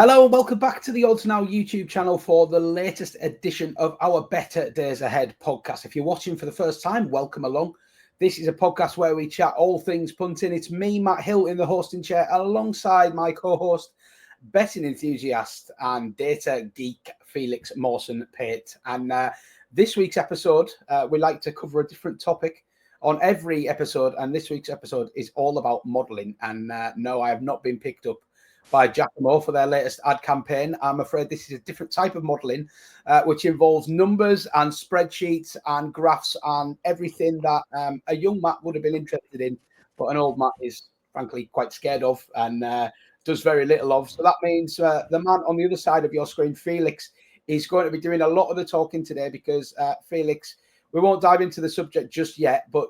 Hello and welcome back to the Odds Now YouTube channel for the latest edition of our Better Days Ahead podcast. If you're watching for the first time, welcome along. This is a podcast where we chat all things punting. It's me, Matt Hill, in the hosting chair alongside my co-host, betting enthusiast and data geek, Felix Morson-Pate. And this week's episode, we like to cover a different topic on every episode. And this week's episode is all about modelling. And no, I have not been picked up by Giacomo for their latest ad campaign. I'm afraid this is a different type of modelling, which involves numbers and spreadsheets and graphs and everything that a young Matt would have been interested in, but an old Matt is frankly quite scared of and does very little of. So that means the man on the other side of your screen, Felix, is going to be doing a lot of the talking today because Felix, we won't dive into the subject just yet, but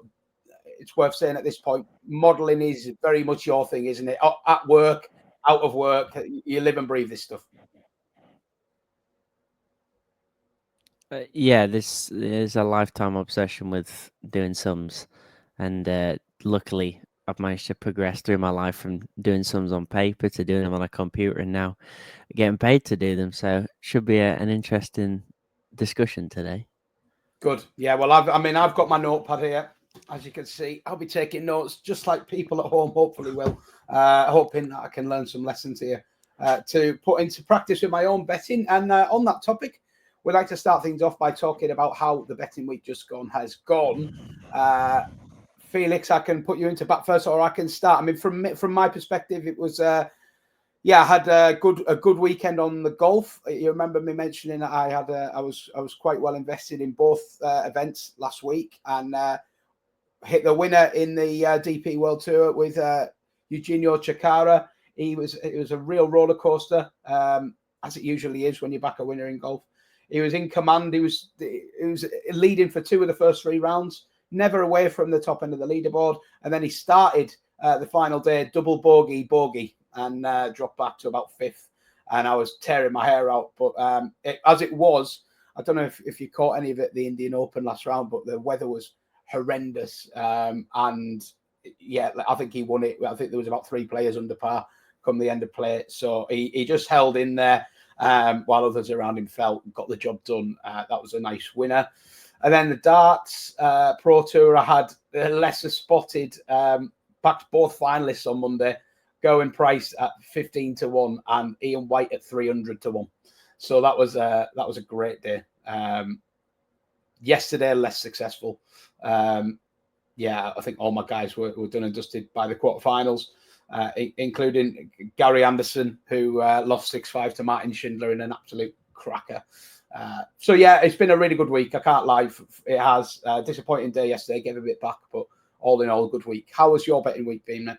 it's worth saying at this point, modelling is very much your thing, isn't it? At work, out of work, you live and breathe this stuff. Yeah, this is a lifetime obsession with doing sums, and luckily I've managed to progress through my life from doing sums on paper to doing them on a computer, and now getting paid to do them. So should be an interesting discussion today. Good. Yeah. Well, I've got my notepad here. As you can see, I'll be taking notes just like people at home hopefully will, hoping that I can learn some lessons here to put into practice with my own betting. And on that topic, we'd like to start things off by talking about how the betting week just gone has gone. Felix, I can put you into bat first, or I can start. I mean, from my perspective, it was I had a good weekend on the golf. You remember me mentioning that I was quite well invested in both events last week, and hit the winner in the DP World Tour with Eugenio Chacarra. It was a real roller coaster, as it usually is when you back a winner in golf. He was in command. He was leading for two of the first three rounds, never away from the top end of the leaderboard. And then he started the final day double bogey, and dropped back to about fifth. And I was tearing my hair out. But as it was, I don't know if you caught any of it, the Indian Open last round, but the weather was horrendous. And yeah, I think he won it. I think there was about three players under par come the end of play. So he just held in there while others around him fell and got the job done. That was a nice winner. And then the darts Pro Tour, I had lesser spotted, backed both finalists on Monday, going price at 15-1 and Ian White at 300-1. So that was a great day. Yesterday, less successful. Yeah, I think all my guys were done and dusted by the quarterfinals, including Gary Anderson, who lost 6-5 to Martin Schindler in an absolute cracker. So yeah, it's been a really good week. I can't lie, it has. Disappointing day yesterday, gave a bit back, but all in all, a good week. How was your betting week been, mate?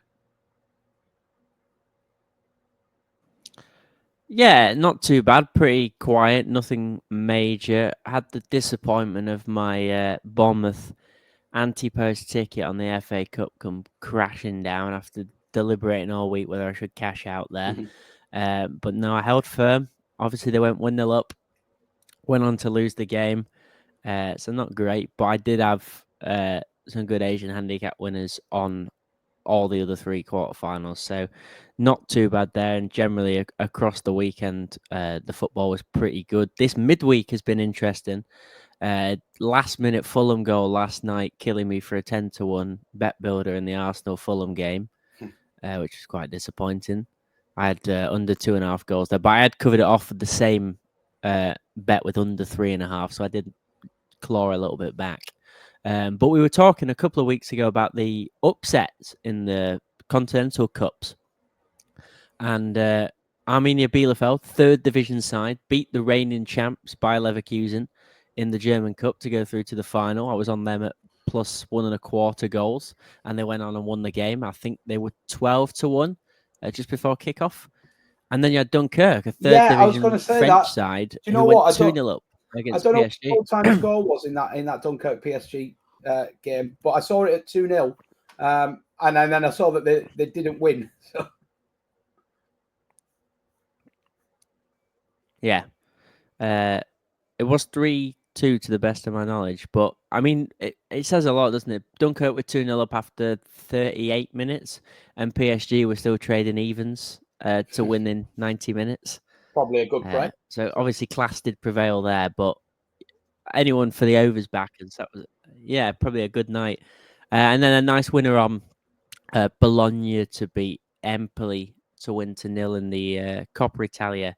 Yeah, not too bad. Pretty quiet. Nothing major. I had the disappointment of my Bournemouth anti-post ticket on the FA Cup come crashing down after deliberating all week whether I should cash out there. But no, I held firm. Obviously, they went 1-0 up. Went on to lose the game. So not great. But I did have some good Asian handicap winners on all the other three quarterfinals, so not too bad there. And generally across the weekend, the football was pretty good. This midweek has been interesting. Last minute Fulham goal last night, killing me for a 10-1 bet builder in the Arsenal Fulham game, which was quite disappointing. I had under 2.5 goals there, but I had covered it off with the same bet with under 3.5, so I did claw a little bit back. But we were talking a couple of weeks ago about the upsets in the Continental Cups. And Arminia Bielefeld, third division side, beat the reigning champs Bayer Leverkusen in the German Cup to go through to the final. I was on them at plus 1.25 goals, and they went on and won the game. I think they were 12-1 just before kickoff. And then you had Dunkirk, a third division French side, you know who went 2-0 up. I don't know what full-time score was in that Dunkirk PSG game, but I saw it at 2-0, and then I saw that they didn't win. So. Yeah, it was 3-2 to the best of my knowledge, but I mean, it says a lot, doesn't it? Dunkirk were 2-0 up after 38 minutes, and PSG were still trading evens to win in 90 minutes. Probably a good play. So obviously class did prevail there, but anyone for the overs backers, that was probably a good night. And then a nice winner on Bologna to beat Empoli to win to 0 in the Coppa Italia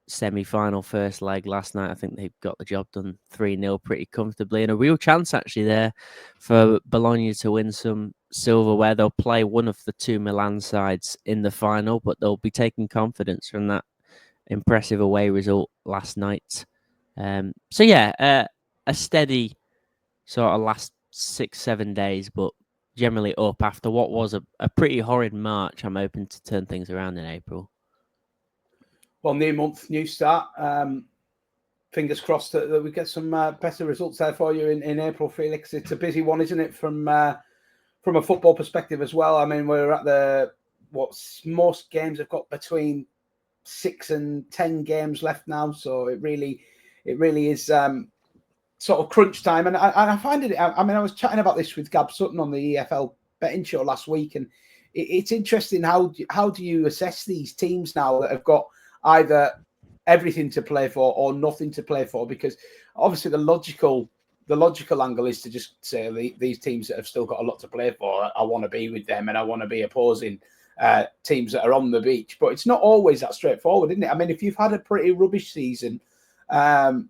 semi-final first leg last night. I think they got the job done 3-0 pretty comfortably, and a real chance actually there for Bologna to win some silverware. They'll play one of the two Milan sides in the final, but they'll be taking confidence from that impressive away result last night. So yeah, a steady sort of last 6-7 days, but generally up after what was a pretty horrid March. I'm hoping to turn things around in April. Well, new month, new start. Fingers crossed that we get some better results there for you in April, Felix. It's a busy one, isn't it, from a football perspective as well? I mean, we're at most games have got between 6 and 10 games left now, so it really is sort of crunch time. And I find it. I mean, I was chatting about this with Gab Sutton on the EFL betting show last week, and it's interesting how do you assess these teams now that have got either everything to play for or nothing to play for? Because obviously the logical angle is to just say these teams that have still got a lot to play for, I want to be with them and I want to be opposing teams that are on the beach. But it's not always that straightforward, isn't it? I mean, if you've had a pretty rubbish season and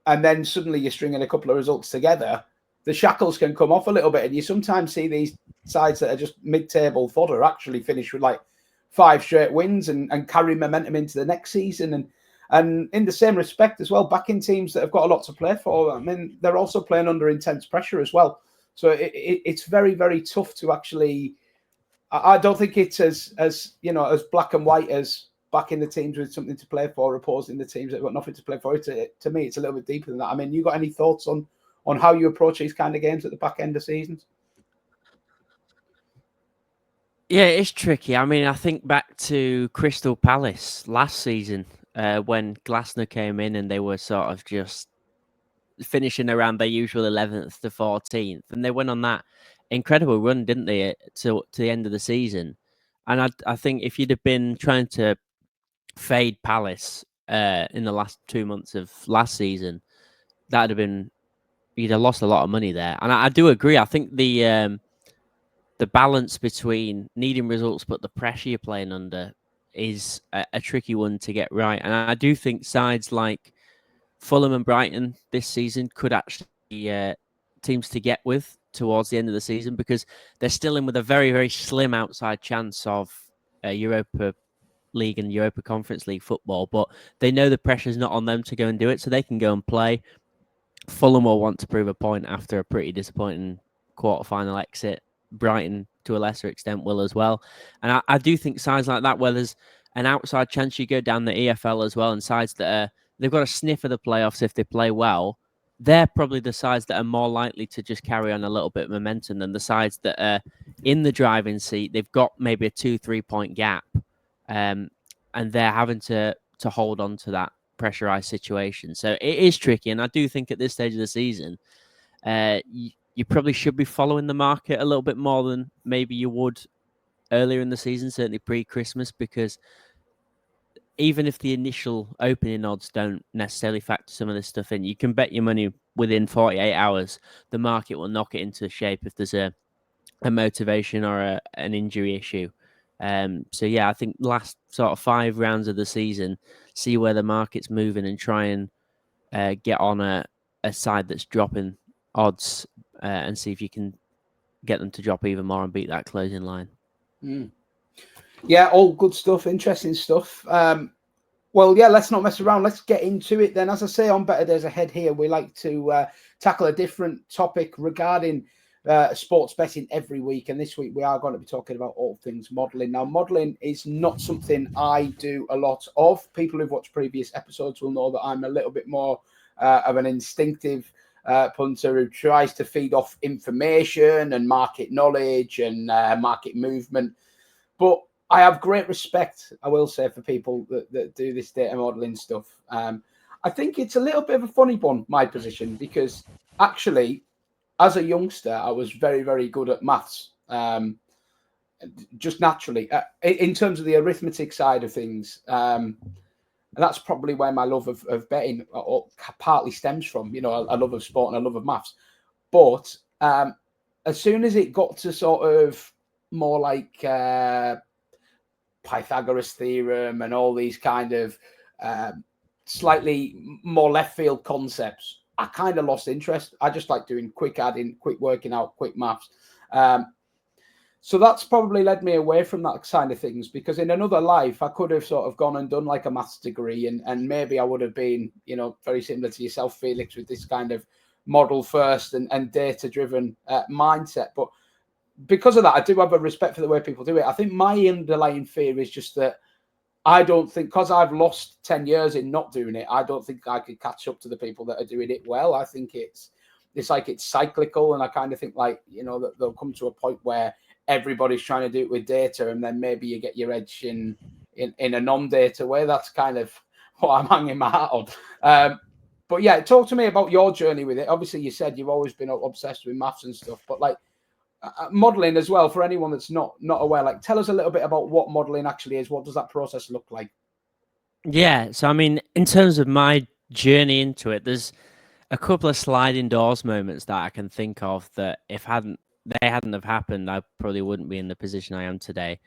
then suddenly you're stringing a couple of results together, the shackles can come off a little bit, and you sometimes see these sides that are just mid-table fodder actually finish with like 5 straight wins and carry momentum into the next season. And in the same respect as well, backing teams that have got a lot to play for, I mean, they're also playing under intense pressure as well. So it's very, very tough to actually. I don't think it's as black and white as backing the teams with something to play for, opposing the teams that have got nothing to play for. To me, it's a little bit deeper than that. I mean, you got any thoughts on how you approach these kind of games at the back end of seasons? Yeah, it's tricky. I mean, I think back to Crystal Palace last season when Glasner came in and they were sort of just finishing around their usual 11th to 14th. And they went on that incredible run, didn't they, to the end of the season? And I think if you'd have been trying to fade Palace in the last 2 months of last season, that'd have been, you'd have lost a lot of money there. And I do agree. I think the balance between needing results but the pressure you're playing under is a tricky one to get right. And I do think sides like Fulham and Brighton this season could actually be teams to get with towards the end of the season, because they're still in with a very, very slim outside chance of Europa League and Europa Conference League football. But they know the pressure's not on them to go and do it, so they can go and play. Fulham will want to prove a point after a pretty disappointing quarter-final exit. Brighton, to a lesser extent, will as well. And I do think sides like that, where there's an outside chance you go down the EFL as well, and sides that they've got a sniff of the playoffs if they play well, they're probably the sides that are more likely to just carry on a little bit of momentum than the sides that are in the driving seat. They've got maybe a 2-3 point gap, and they're having to hold on to that pressurized situation. So it is tricky, and I do think at this stage of the season, you probably should be following the market a little bit more than maybe you would earlier in the season, certainly pre-Christmas, because even if the initial opening odds don't necessarily factor some of this stuff in, you can bet your money within 48 hours the market will knock it into shape if there's a motivation or an injury issue. So yeah, I think last sort of 5 rounds of the season, see where the market's moving and try and get on a side that's dropping odds and see if you can get them to drop even more and beat that closing line. Yeah, all good stuff, interesting stuff. Well, yeah, let's not mess around. Let's get into it then. As I say, on Better Days Ahead here, we like to tackle a different topic regarding sports betting every week. And this week we are going to be talking about all things modelling. Now, modelling is not something I do a lot of. People who've watched previous episodes will know that I'm a little bit more of an instinctive punter who tries to feed off information and market knowledge and market movement. But I have great respect, I will say, for people that do this data modeling stuff. I think it's a little bit of a funny one, my position, because actually, as a youngster, I was very, very good at maths. just naturally. In terms of the arithmetic side of things, and that's probably where my love of betting partly stems from. You know, a love of sport and a love of maths. But as soon as it got to sort of more like Pythagoras theorem and all these kind of slightly more left field concepts, I kind of lost interest. I just like doing quick adding, quick working out, quick maths. So that's probably led me away from that kind of things, because in another life, I could have sort of gone and done like a maths degree, and maybe I would have been, you know, very similar to yourself, Felix, with this kind of model first and data driven mindset. But because of that, I do have a respect for the way people do it. I think my underlying fear is just that I don't think, because I've lost 10 years in not doing it, I don't think I could catch up to the people that are doing it well. I think it's like it's cyclical, and I kind of think, like, you know, that they'll come to a point where everybody's trying to do it with data, and then maybe you get your edge in a non-data way. That's kind of what I'm hanging my hat on. But yeah, talk to me about your journey with it. Obviously, you said you've always been obsessed with maths and stuff, but like modeling as well, for anyone that's not aware, like, tell us a little bit about what modeling actually is. What does that process look like? Yeah, so I mean, in terms of my journey into it, there's a couple of sliding doors moments that I can think of that if they hadn't have happened, I probably wouldn't be in the position I am today.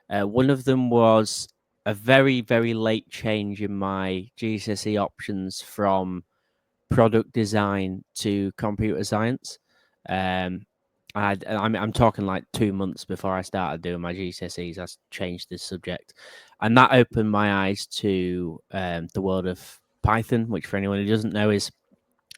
One of them was a very, very late change in my GCSE options from product design to computer science. I'm talking like 2 months before I started doing my GCSEs, I changed this subject, and that opened my eyes to the world of Python, which, for anyone who doesn't know, is,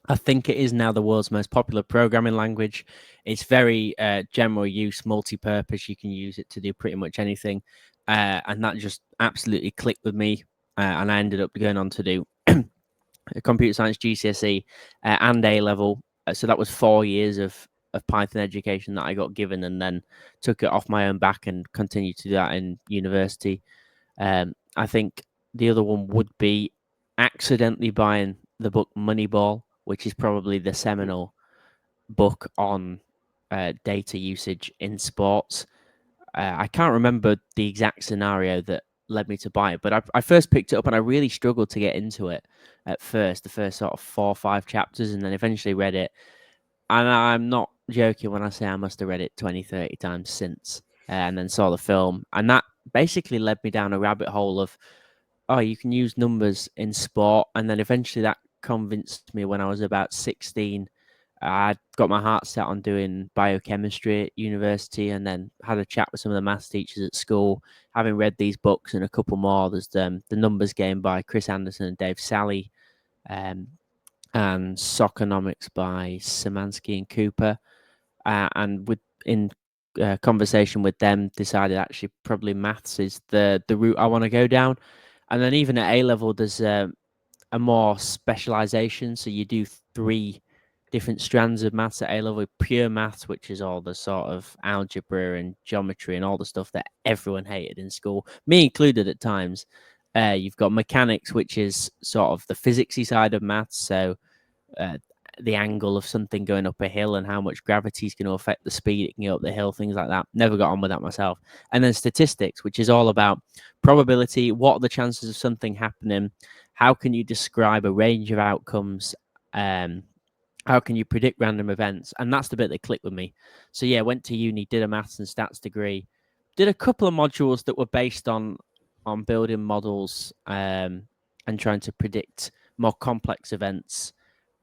I think it is now the world's most popular programming language. It's very general use, multi-purpose. You can use it to do pretty much anything. And that just absolutely clicked with me. And I ended up going on to do a computer science GCSE and A level. So that was 4 years of Python education that I got given, and then took it off my own back and continued to do that in university. I think the other one would be accidentally buying the book Moneyball, which is probably the seminal book on data usage in sports. I can't remember the exact scenario that led me to buy it, but I first picked it up and I really struggled to get into it at first, the first sort of 4 or 5 chapters, and then eventually read it. And I'm not joking when I say I must have read it 20, 30 times since, and then saw the film. And that basically led me down a rabbit hole of, oh, you can use numbers in sport. And then eventually that convinced me when I was about 16. I got my heart set on doing biochemistry at university, and then had a chat with some of the maths teachers at school, having read these books and a couple more. There's the Numbers Game by Chris Anderson and Dave Sally, and Soconomics by Szymanski and Cooper. And in conversation with them, decided actually probably maths is the route I want to go down. And then even at A level, there's a more specialization. So you do 3 different strands of maths at A level: pure maths, which is all the sort of algebra and geometry and all the stuff that everyone hated in school, me included at times. You've got mechanics, which is sort of the physicsy side of maths. So the angle of something going up a hill and how much gravity is going to affect the speed it can go up the hill, things like that. Never got on with that myself. And then statistics, which is all about probability. What are the chances of something happening? How can you describe a range of outcomes? How can you predict random events? And that's the bit that clicked with me. So yeah, went to uni, did a maths and stats degree, did a couple of modules that were based on building models and trying to predict more complex events.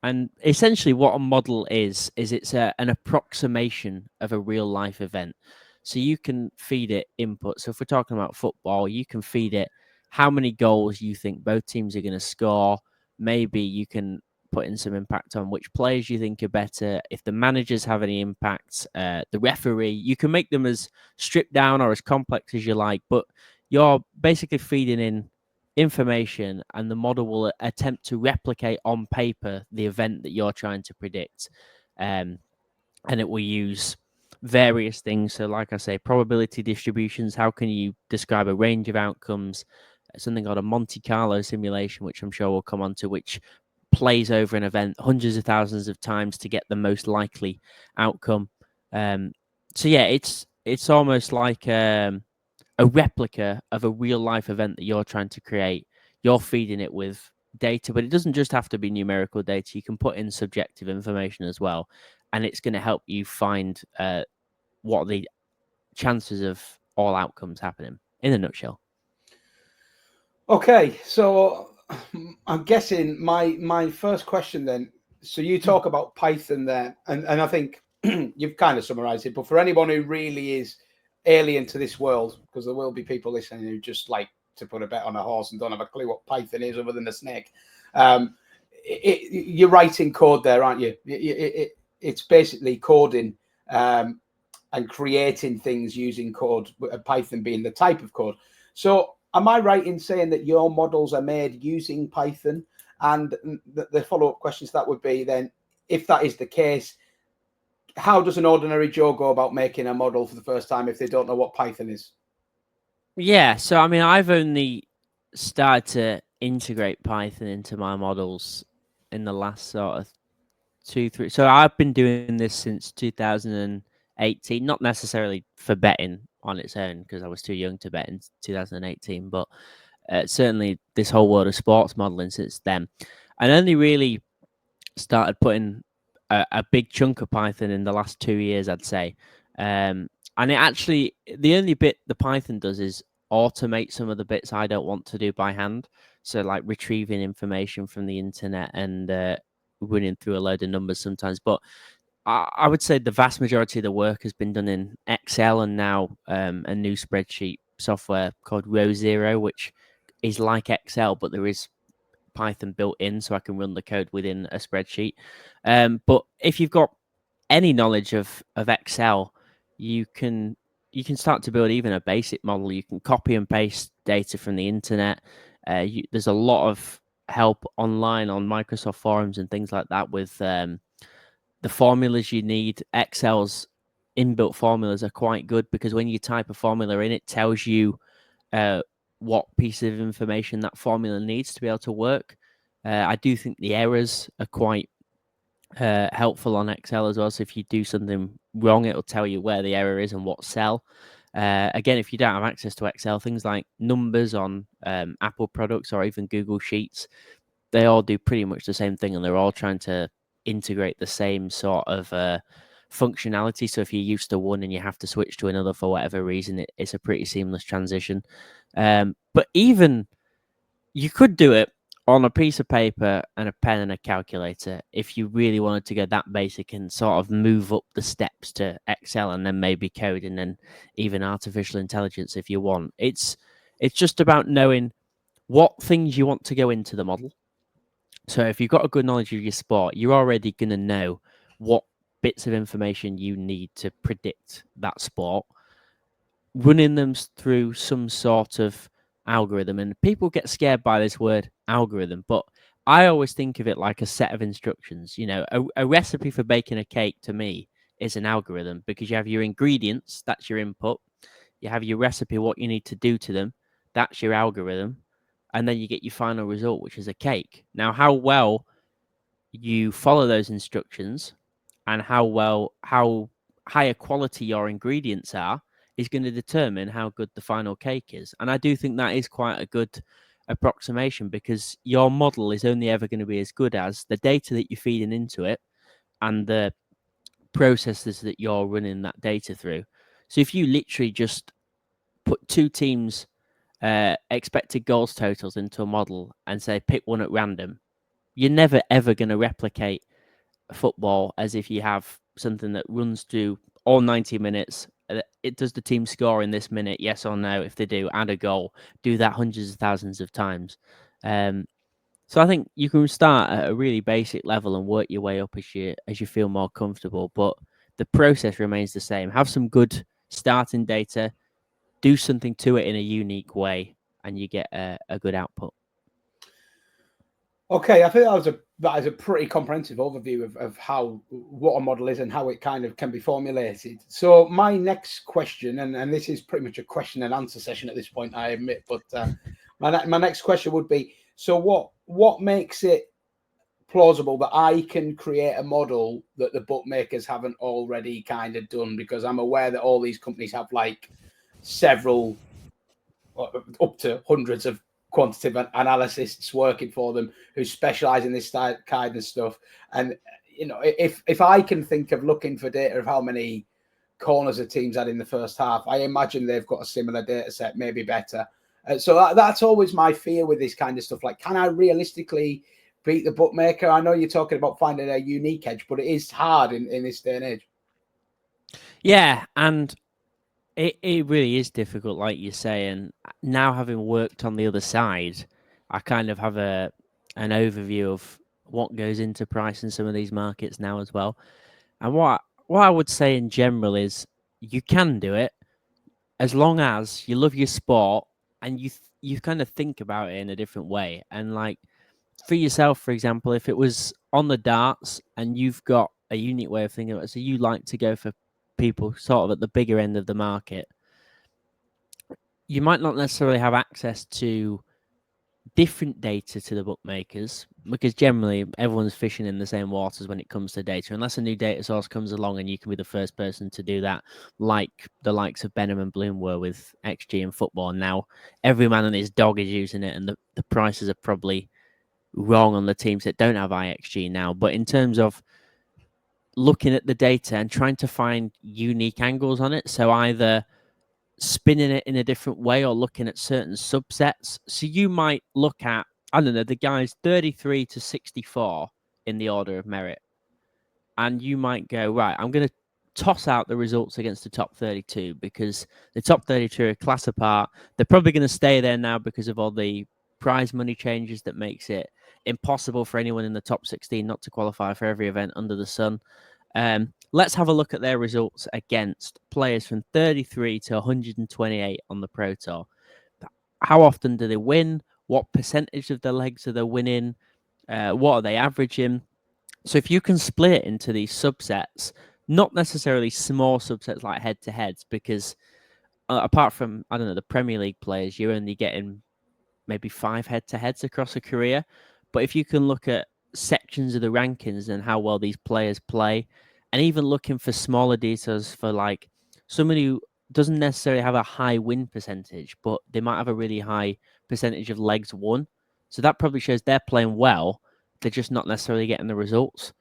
And essentially what a model is it's an approximation of a real life event. So you can feed it input. So if we're talking about football, you can feed it how many goals you think both teams are going to score. Maybe you can put in some impact on which players you think are better. If the managers have any impact, the referee, you can make them as stripped down or as complex as you like, but you're basically feeding in information, and the model will attempt to replicate on paper the event that you're trying to predict. And it will use various things. So like I say, probability distributions. How can you describe a range of outcomes? Something called a Monte Carlo simulation, which I'm sure we'll come on to, which plays over an event hundreds of thousands of times to get the most likely outcome. So yeah, it's it's almost like a replica of a real life event that you're trying to create. You're feeding it with data, but it doesn't just have to be numerical data. You can put in subjective information as well, and it's going to help you find what are the chances of all outcomes happening in a nutshell. Okay, so I'm guessing my first question then. So you talk about Python there, and I think you've kind of summarized it. But for anyone who really is alien to this world, because there will be people listening who just like to put a bet on a horse and don't have a clue what Python is other than a snake. You're writing code there, aren't you? It's basically coding and creating things using code, Python being the type of code. So am I right in saying that your models are made using Python? And the follow-up questions that would be then, if that is the case, how does an ordinary Joe go about making a model for the first time if they don't know what Python is? Yeah, so I mean, I've only started to integrate Python into my models in the last sort of 2, 3. So I've been doing this since 2018, not necessarily for betting on its own because I was too young to bet in 2018, but certainly this whole world of sports modeling since then. And only really started putting a big chunk of Python in the last 2 years, I'd say. And it actually, the only bit the Python does is automate some of the bits I don't want to do by hand. So like retrieving information from the internet and running through a load of numbers sometimes. But I would say the vast majority of the work has been done in Excel and now a new spreadsheet software called Row Zero, which is like Excel, but there is Python built in, so I can run the code within a spreadsheet. But if you've got any knowledge of Excel, you can start to build even a basic model. You can copy and paste data from the internet. There's a lot of help online on Microsoft forums and things like that with the formulas you need. Excel's inbuilt formulas are quite good because when you type a formula in, it tells you what piece of information that formula needs to be able to work. I do think the errors are quite helpful on Excel as well. So if you do something wrong, it'll tell you where the error is and what cell. Again, if you don't have access to Excel, things like numbers on Apple products or even Google Sheets, they all do pretty much the same thing, and they're all trying to integrate the same sort of functionality. So if you're used to one and you have to switch to another for whatever reason, it's a pretty seamless transition. But even you could do it on a piece of paper and a pen and a calculator if you really wanted to go that basic and sort of move up the steps to Excel and then maybe code and then even artificial intelligence if you want. It's just about knowing what things you want to go into the model. So if you've got a good knowledge of your sport, you're already going to know what bits of information you need to predict that sport, running them through some sort of algorithm. And people get scared by this word algorithm, but I always think of it like a set of instructions. You know, a recipe for baking a cake to me is an algorithm because you have your ingredients, that's your input. You have your recipe, what you need to do to them, that's your algorithm. And then you get your final result, which is a cake. Now, how well you follow those instructions and how higher quality your ingredients are is going to determine how good the final cake is. And I do think that is quite a good approximation because your model is only ever going to be as good as the data that you're feeding into it and the processes that you're running that data through. So if you literally just put two teams' expected goals totals into a model and say pick one at random, you're never ever going to replicate football as if you have something that runs through all 90 minutes. It does the team score in this minute, yes or no? If they do, add a goal. Do that hundreds of thousands of times. So I think you can start at a really basic level and work your way up as you feel more comfortable. But the process remains the same. Have some good starting data, do something to it in a unique way, and you get a good output. Okay, I think that is a pretty comprehensive overview of how what a model is and how it kind of can be formulated. So my next question, and this is pretty much a question and answer session at this point, I admit, but my next question would be: so what makes it plausible that I can create a model that the bookmakers haven't already kind of done, because I'm aware that all these companies have like several, up to hundreds of quantitative analysts working for them who specialize in this kind of stuff. And if I can think of looking for data of how many corners the teams had in the first half, I imagine they've got a similar data set, maybe better. So that's always my fear with this kind of stuff. Like, can I realistically beat the bookmaker? I know you're talking about finding a unique edge, but it is hard in this day and age. Yeah, and it really is difficult, like you say. And now, having worked on the other side, I kind of have an overview of what goes into pricing some of these markets now as well. And what I would say in general is you can do it as long as you love your sport and you kind of think about it in a different way. And like for yourself, for example, if it was on the darts and you've got a unique way of thinking about it, so you like to go for people sort of at the bigger end of the market, you might not necessarily have access to different data to the bookmakers, because generally everyone's fishing in the same waters when it comes to data, unless a new data source comes along and you can be the first person to do that, like the likes of Benham and Bloom were with XG in football. And now every man and his dog is using it, and the prices are probably wrong on the teams that don't have IXG now. But in terms of looking at the data and trying to find unique angles on it, so either spinning it in a different way or looking at certain subsets. So you might look at, I don't know, the guys 33 to 64 in the order of merit. And you might go, right, I'm going to toss out the results against the top 32 because the top 32 are a class apart. They're probably going to stay there now because of all the prize money changes that makes it impossible for anyone in the top 16 not to qualify for every event under the sun. Let's have a look at their results against players from 33 to 128 on the Pro Tour. How often do they win? What percentage of their legs are they winning? What are they averaging? So if you can split it into these subsets, not necessarily small subsets like head-to-heads, because apart from, I don't know, the Premier League players, you're only getting maybe 5 head-to-heads across a career. But if you can look at sections of the rankings and how well these players play, and even looking for smaller details for like someone who doesn't necessarily have a high win percentage, but they might have a really high percentage of legs won. So that probably shows they're playing well. They're just not necessarily getting the results.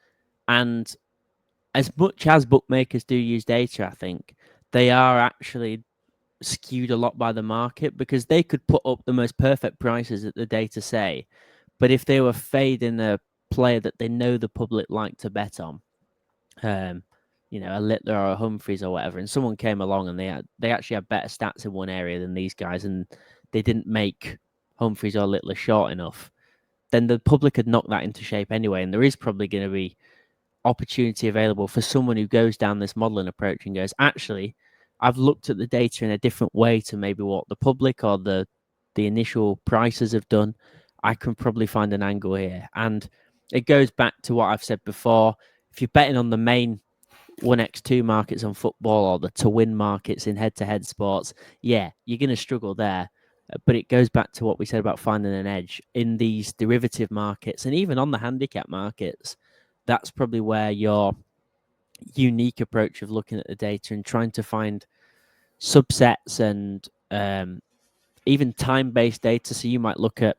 And as much as bookmakers do use data, I think they are actually skewed a lot by the market, because they could put up the most perfect prices that the data say. But if they were fading a player that they know the public like to bet on, a Littler or a Humphreys or whatever, and someone came along and they actually had better stats in one area than these guys, and they didn't make Humphreys or Littler short enough, then the public had knocked that into shape anyway. And there is probably going to be opportunity available for someone who goes down this modeling approach and goes, actually, I've looked at the data in a different way to maybe what the public or the initial prices have done. I can probably find an angle here. And it goes back to what I've said before. If you're betting on the main 1x2 markets on football or the to win markets in head-to-head sports, yeah, you're going to struggle there. But it goes back to what we said about finding an edge in these derivative markets and even on the handicap markets. That's probably where your unique approach of looking at the data and trying to find subsets and even time-based data. So you might look at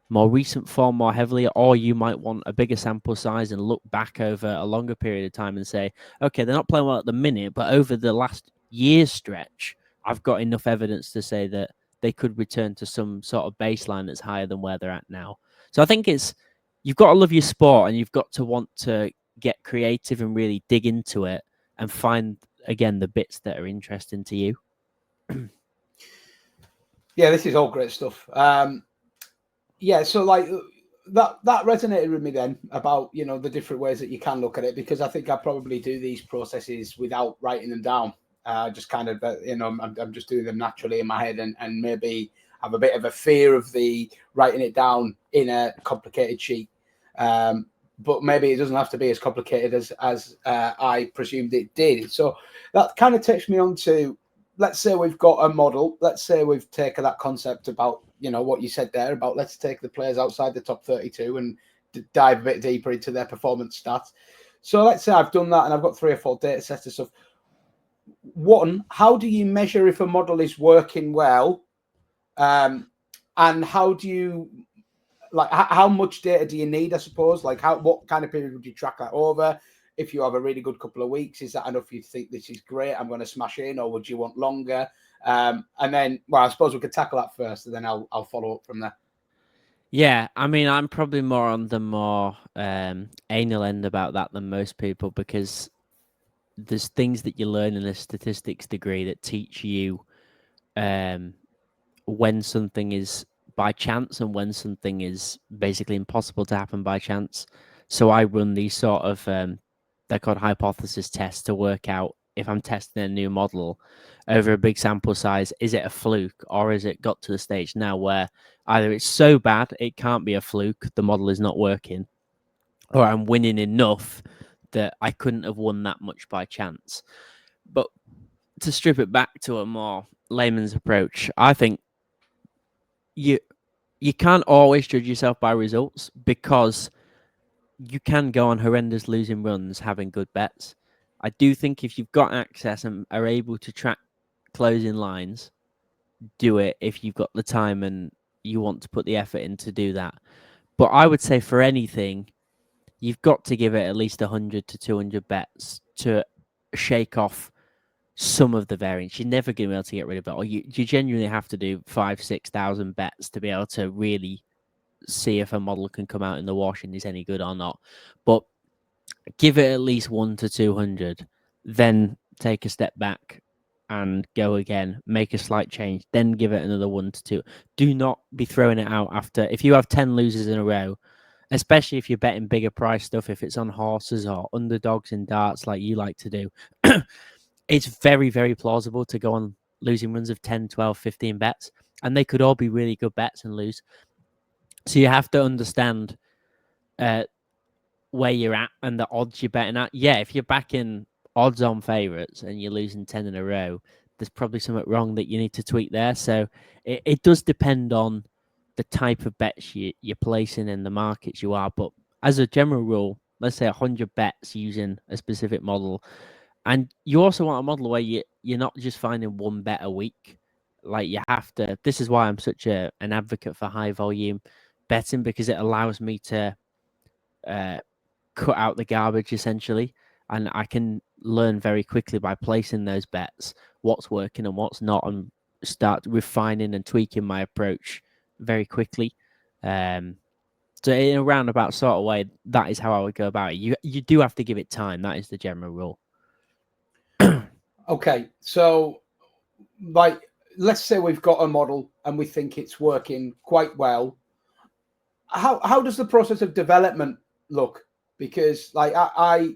more recent form more heavily, or you might want a bigger sample size and look back over a longer period of time and say, okay, they're not playing well at the minute, but over the last year's stretch, I've got enough evidence to say that they could return to some sort of baseline that's higher than where they're at now. So I think you've got to love your sport, and you've got to want to get creative and really dig into it and find, again, the bits that are interesting to you. Yeah, this is all great stuff. Yeah, so like that resonated with me then about, the different ways that you can look at it, because I think I probably do these processes without writing them down. Just kind of, I'm just doing them naturally in my head, and maybe have a bit of a fear of the writing it down in a complicated sheet. But maybe it doesn't have to be as complicated as I presumed it did. So that kind of takes me on to, let's say we've got a model. Let's say we've taken that concept about, what you said there about let's take the players outside the top 32 and dive a bit deeper into their performance stats. So let's say I've done that and I've got 3 or 4 data sets and stuff. One, how do you measure if a model is working well? And how do you, like, how much data do you need, I suppose? Like, what kind of period would you track that over? If you have a really good couple of weeks, is that enough for you to think this is great, I'm going to smash in, or would you want longer? And then, well, I suppose we could tackle that first, and then I'll follow up from there. Yeah, I mean, I'm probably more on the more anal end about that than most people, because there's things that you learn in a statistics degree that teach you when something is by chance and when something is basically impossible to happen by chance. So I run these sort of they're called hypothesis tests to work out, if I'm testing a new model over a big sample size, is it a fluke, or has it got to the stage now where either it's so bad it can't be a fluke, the model is not working, or I'm winning enough that I couldn't have won that much by chance. But to strip it back to a more layman's approach, I think you can't always judge yourself by results, because you can go on horrendous losing runs having good bets. I do think if you've got access and are able to track closing lines, do it if you've got the time and you want to put the effort in to do that. But I would say for anything, you've got to give it at least 100 to 200 bets to shake off some of the variance. You're never going to be able to get rid of it, or you genuinely have to do 5,000-6,000 bets to be able to really see if a model can come out in the wash and is any good or not. But give it at least 1 to 200, then take a step back and go again, make a slight change, then give it another 1 to 2. Do not be throwing it out after. If you have 10 losers in a row, especially if you're betting bigger price stuff, if it's on horses or underdogs in darts like you like to do, it's very, very plausible to go on losing runs of 10, 12, 15 bets, and they could all be really good bets and lose. So you have to understand where you're at and the odds you're betting at. Yeah, if you're backing odds on favourites and you're losing 10 in a row, there's probably something wrong that you need to tweak there. So it does depend on the type of bets you're placing in the markets you are. But as a general rule, let's say 100 bets using a specific model. And you also want a model where you're not just finding one bet a week. Like, you have to. This is why I'm such an advocate for high volume betting, because it allows me to cut out the garbage essentially, and I can learn very quickly by placing those bets what's working and what's not, and start refining and tweaking my approach very quickly. So in a roundabout sort of way, that is how I would go about it. You do have to give it time. That is the general rule. Okay, so like, let's say we've got a model and we think it's working quite well. How does the process of development look? Because like I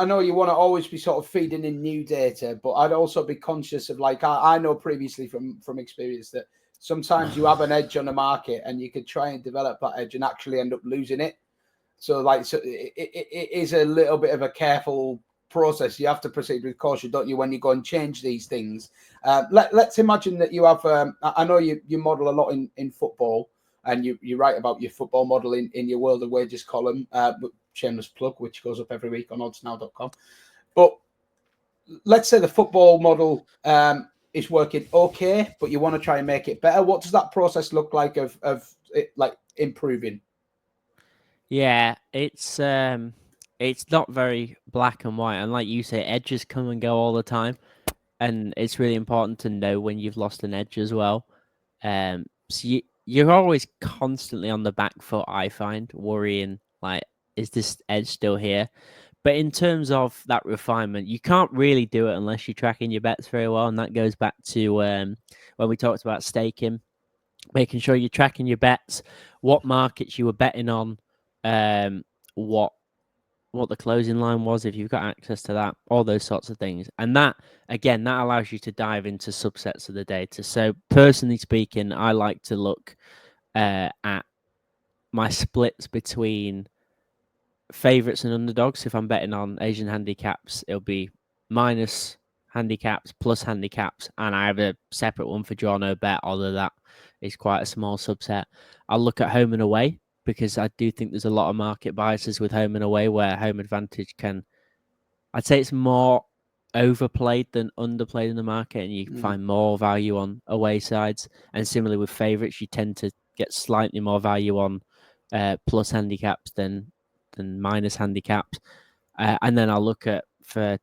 know you want to always be sort of feeding in new data, but I'd also be conscious of, like, I know previously from experience that sometimes you have an edge on the market and you could try and develop that edge and actually end up losing it. So like, so it is a little bit of a careful process. You have to proceed with caution, don't you, when you go and change these things. Let's imagine that you have, I know you model a lot in football, and you write about your football model in your World of Wages column, shameless plug, which goes up every week on oddsnow.com. But let's say the football model is working okay, but you want to try and make it better. What does that process look like of it, like, improving? Yeah, it's not very black and white, and like you say, edges come and go all the time, and it's really important to know when you've lost an edge as well. So you're always constantly on the back foot, I find, worrying, like, is this edge still here? But in terms of that refinement, you can't really do it unless you're tracking your bets very well, and that goes back to when we talked about staking, making sure you're tracking your bets, what markets you were betting on, what the closing line was, if you've got access to that, all those sorts of things. And that, again, that allows you to dive into subsets of the data. So personally speaking, I like to look at my splits between favorites and underdogs. If I'm betting on Asian handicaps, it'll be minus handicaps, plus handicaps, and I have a separate one for draw no bet, although that is quite a small subset. I'll look at home and away, because I do think there's a lot of market biases with home and away, where home advantage I'd say it's more overplayed than underplayed in the market, and you can find more value on away sides. And similarly with favourites, you tend to get slightly more value on plus handicaps than minus handicaps. And then I'll look at for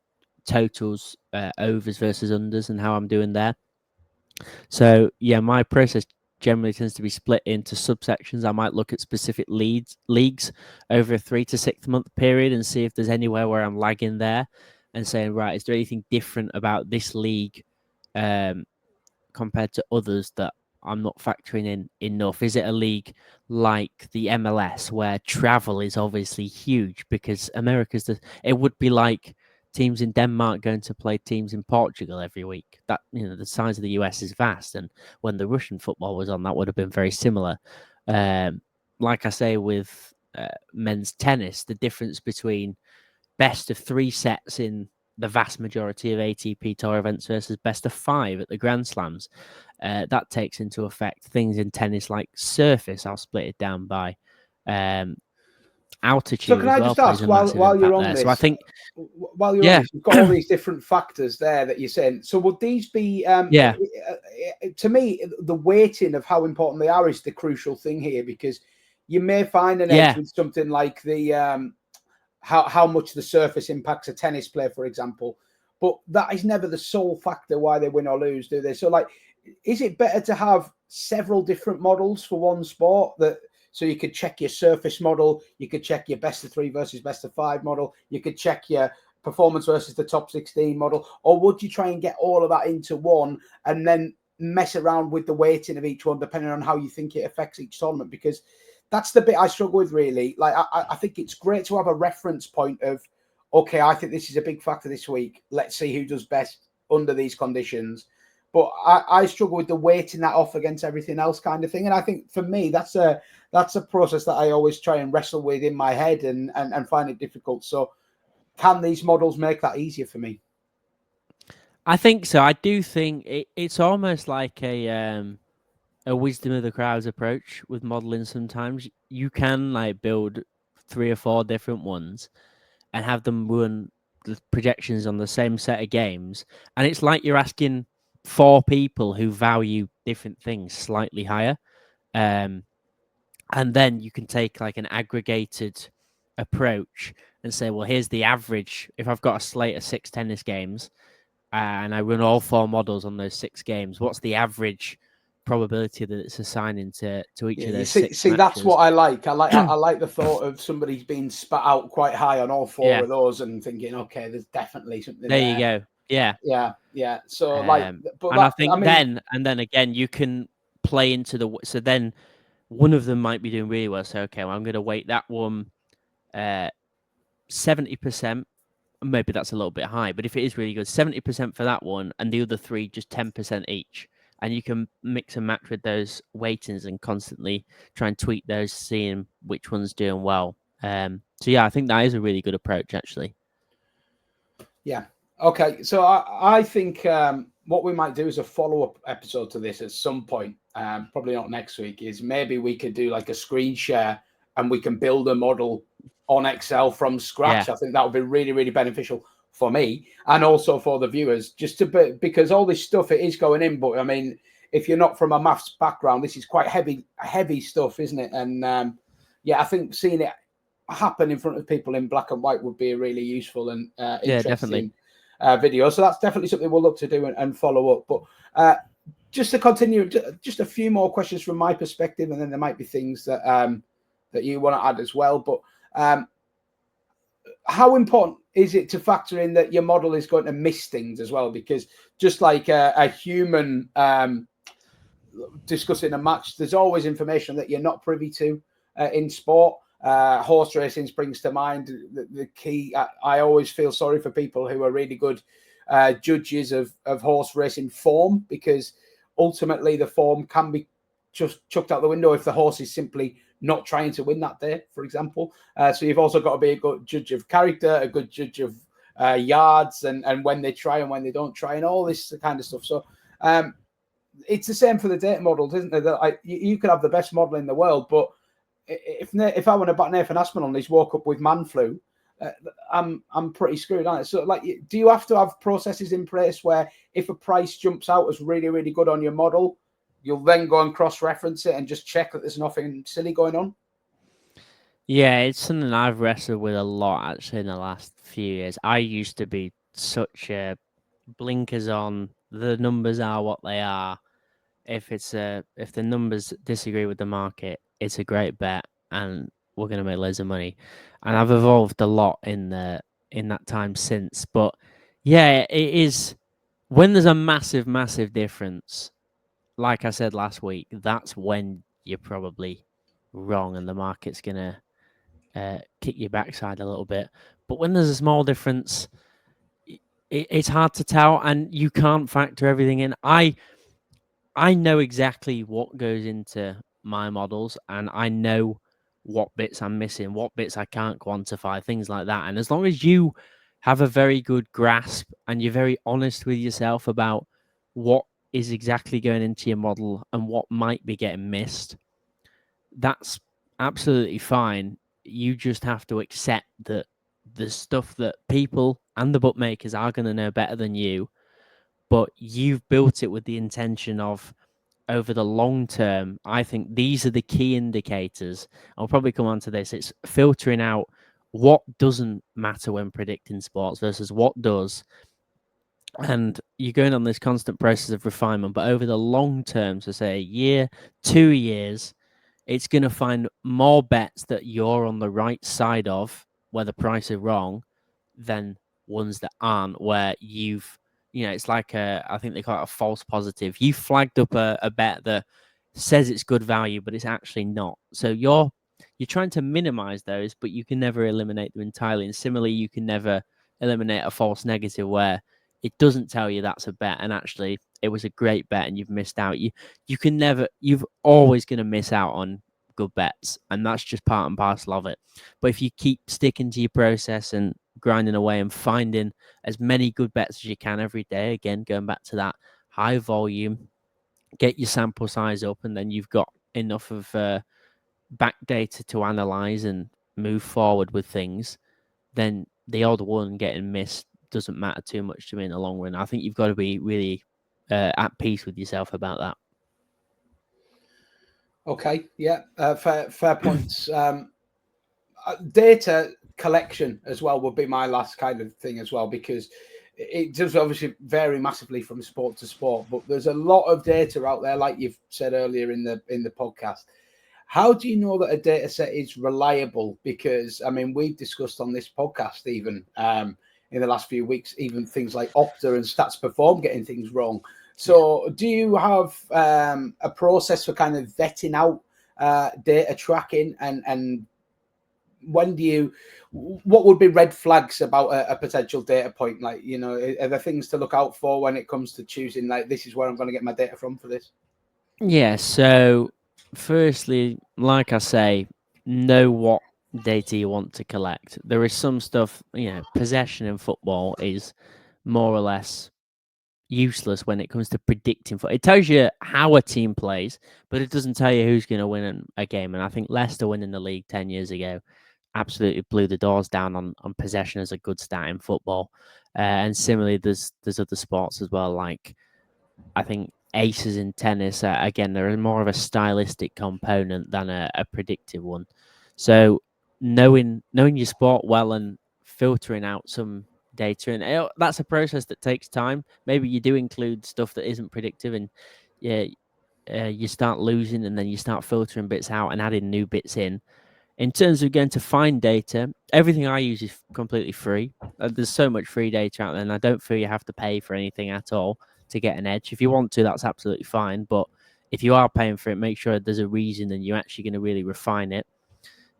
totals, overs versus unders, and how I'm doing there. So yeah, my process generally tends to be split into subsections. I might look at specific leagues over a 3 to 6 month period and see if there's anywhere where I'm lagging there, and saying, right, is there anything different about this league compared to others that I'm not factoring in enough? Is it a league like the MLS where travel is obviously huge because it would be like teams in Denmark going to play teams in Portugal every week. That, the size of the US is vast, and when the Russian football was on, that would have been very similar. Like I say with men's tennis, the difference between best of 3 sets in the vast majority of ATP Tour events versus best of 5 at the Grand Slams, that takes into effect things in tennis like surface. I'll split it down by altitude. So can I just ask, while you're on this, so I think while you're on this, you've got all these different factors there that you're saying. So would these be? To me, the weighting of how important they are is the crucial thing here, because you may find an edge with something like the how much the surface impacts a tennis player, for example. But that is never the sole factor why they win or lose, do they? So, like, is it better to have several different models for one sport, so you could check your surface model, you could check your best of 3 versus best of 5 model, you could check your performance versus the top 16 model, or would you try and get all of that into one and then mess around with the weighting of each one depending on how you think it affects each tournament? Because that's the bit I struggle with, really. Like, I think it's great to have a reference point of, okay, I think this is a big factor this week. Let's see who does best under these conditions. But I struggle with the weighting that off against everything else kind of thing. And I think for me, that's a process that I always try and wrestle with in my head and find it difficult. So can these models make that easier for me? I think so. I do think it's almost like a wisdom of the crowds approach with modeling. Sometimes you can like build 3 or 4 different ones and have them run the projections on the same set of games, and it's like you're asking 4 people who value different things slightly higher, and then you can take like an aggregated approach and say, well, here's the average. If I've got a slate of 6 tennis games and I run all 4 models on those 6 games, what's the average probability that it's assigning to each of those 6 see matches? That's what I like. I like the thought of somebody's being spat out quite high on all 4 of those and thinking, okay, there's definitely something there. You go. Yeah. So I think then again you can play into so then one of them might be doing really well. So okay, well, I'm going to weight that one 70%. Maybe that's a little bit high, but if it is really good, 70% for that one, and the other 3 just 10% each. And you can mix and match with those weightings and constantly try and tweak those, seeing which one's doing well. So yeah, I think that is a really good approach, actually. Yeah. Okay. So I think what we might do is a follow-up episode to this at some point, probably not next week, is maybe we could do like a screen share and we can build a model on Excel from scratch. I think that would be really, really beneficial for me and also for the viewers, just because all this stuff, it is going in. But I mean, if you're not from a maths background, this is quite heavy stuff, isn't it? And I think seeing it happen in front of people in black and white would be a really useful and interesting video. So that's definitely something we'll look to do and follow up. But just to continue, just a few more questions from my perspective, and then there might be things that that you want to add as well. But how important is it to factor in that your model is going to miss things as well? Because just like a human discussing a match, there's always information that you're not privy to in sport. Horse racing springs to mind. The key, I always feel sorry for people who are really good judges of horse racing form, because ultimately the form can be just chucked out the window if the horse is simply not trying to win that day, for example. So you've also got to be a good judge of character, a good judge of yards, and when they try and when they don't try, and all this kind of stuff. So it's the same for the data models, isn't it? That you could have the best model in the world, but if I want to back Nathan Aspinall and he's woke up with man flu, I'm pretty screwed, aren't I? So, like, do you have to have processes in place where if a price jumps out as really, really good on your model, you'll then go and cross-reference it and just check that there's nothing silly going on? Yeah, it's something I've wrestled with a lot actually in the last few years. I used to be such a blinkers on. The numbers are what they are. If the numbers disagree with the market, it's a great bet, and we're gonna make loads of money. And I've evolved a lot in that time since. But yeah, it is when there's a massive, massive difference. Like I said last week, that's when you're probably wrong, and the market's gonna kick your backside a little bit. But when there's a small difference, it's hard to tell, and you can't factor everything in. I know exactly what goes into my models, and I know what bits I'm missing, what bits I can't quantify, things like that. And as long as you have a very good grasp and you're very honest with yourself about what is exactly going into your model and what might be getting missed, that's absolutely fine. You just have to accept that the stuff that people and the bookmakers are going to know better than you, but you've built it with the intention of over the long term. I think these are the key indicators. I'll probably come on to this. It's filtering out what doesn't matter when predicting sports versus what does. And you're going on this constant process of refinement, but over the long term, so say a year, 2 years, it's going to find more bets that you're on the right side of where the price is wrong than ones that aren't, where it's like I think they call it a false positive. You flagged up a bet that says it's good value, but it's actually not. So you're trying to minimize those, but you can never eliminate them entirely. And similarly, you can never eliminate a false negative where it doesn't tell you that's a bet and actually it was a great bet and you've missed out. You've always going to miss out on good bets, and that's just part and parcel of it. But if you keep sticking to your process and grinding away and finding as many good bets as you can every day, again, going back to that high volume, get your sample size up, and then you've got enough of back data to analyze and move forward with things, then the odd one getting missed doesn't matter too much to me in the long run. I think you've got to be really at peace with yourself about that. Okay, yeah, fair points. Data collection as well would be my last kind of thing as well, because it does obviously vary massively from sport to sport, but there's a lot of data out there, like you've said earlier in the podcast. How do you know that a data set is reliable? Because I mean, we've discussed on this podcast even in the last few weeks, even things like Opta and Stats Perform getting things wrong. So do you have a process for kind of vetting out data tracking, and what would be red flags about a potential data point? Like, are there things to look out for when it comes to choosing, like, this is where I'm going to get my data from for this? Yeah, so firstly, like I say, know what data you want to collect. There is some stuff, possession in football is more or less useless when it comes to predicting. It tells you how a team plays, but it doesn't tell you who's going to win a game. And I think Leicester winning the league 10 years ago absolutely blew the doors down on possession as a good stat in football. And similarly, there's other sports as well, like I think aces in tennis. Again, there is more of a stylistic component than a predictive one. So knowing your sport well and filtering out some data, and that's a process that takes time. Maybe you do include stuff that isn't predictive, and you start losing, and then you start filtering bits out and adding new bits in. In terms of going to find data, everything I use is completely free. There's so much free data out there, and I don't feel you have to pay for anything at all to get an edge. If you want to, that's absolutely fine. But if you are paying for it, make sure there's a reason and you're actually going to really refine it.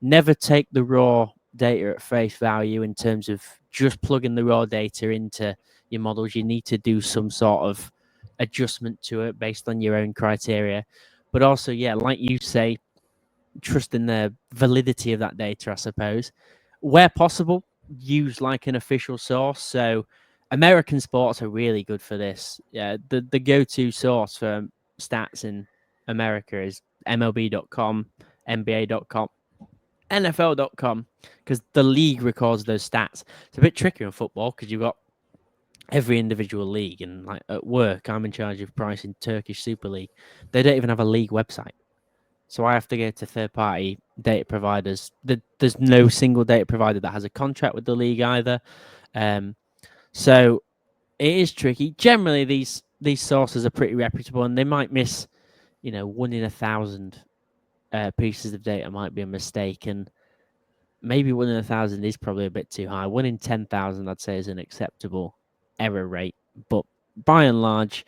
Never take the raw data at face value in terms of just plugging the raw data into your models. You need to do some sort of adjustment to it based on your own criteria. But also, yeah, like you say, trust in the validity of that data, I suppose. Where possible, use like an official source. So American sports are really good for this. Yeah, the go-to source for stats in America is MLB.com, NBA.com. NFL.com, because the league records those stats. It's a bit trickier in football because you've got every individual league, and like at work, I'm in charge of pricing Turkish Super League. They don't even have a league website, so I have to go to third-party data providers. There's no single data provider that has a contract with the league either. So it is tricky. Generally, these sources are pretty reputable, and they might miss, 1 in 1,000 pieces of data might be a mistake, and maybe 1 in 1,000 is probably a bit too high. 1 in 10,000, I'd say, is an acceptable error rate. But by and large,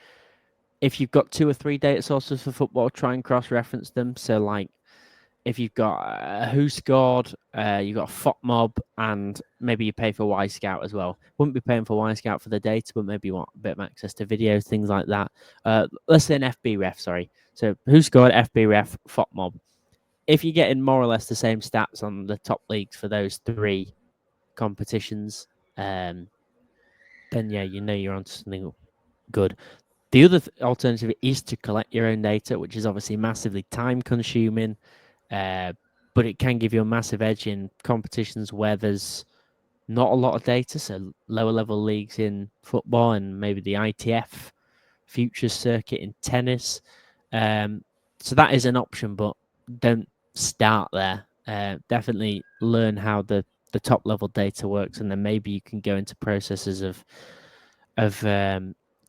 if you've got 2 or 3 data sources for football, try and cross-reference them. So, like, if you've got who scored, you've got FOTMob, and maybe you pay for Y Scout as well. Wouldn't be paying for Y Scout for the data, but maybe you want a bit of access to videos, things like that. Let's say an FB ref, sorry. So who scored, FB ref, FOTMob. If you're getting more or less the same stats on the top leagues for those 3 competitions, then yeah, you're onto something good. The other alternative is to collect your own data, which is obviously massively time consuming, but it can give you a massive edge in competitions where there's not a lot of data. So lower level leagues in football and maybe the ITF futures circuit in tennis. So that is an option, but don't start there. Definitely learn how the top level data works, and then maybe you can go into processes of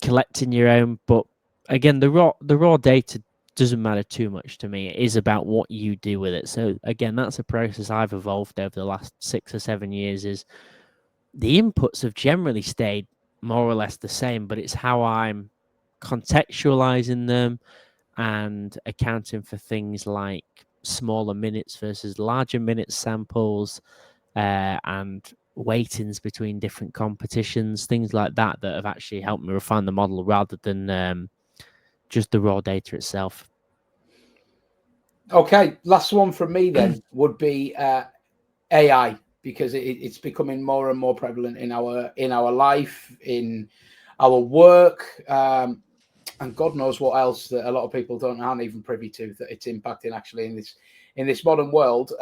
collecting your own. But again, the raw data doesn't matter too much to me. It is about what you do with it. So again, that's a process I've evolved over the last 6 or 7 years. Is the inputs have generally stayed more or less the same, but it's how I'm contextualizing them and accounting for things like smaller minutes versus larger minute samples, and weightings between different competitions, things like that have actually helped me refine the model rather than just the raw data itself. Okay, last one from me then would be AI, because it's becoming more and more prevalent in our life, in our work, and God knows what else that a lot of people aren't even privy to, that it's impacting actually in this modern world.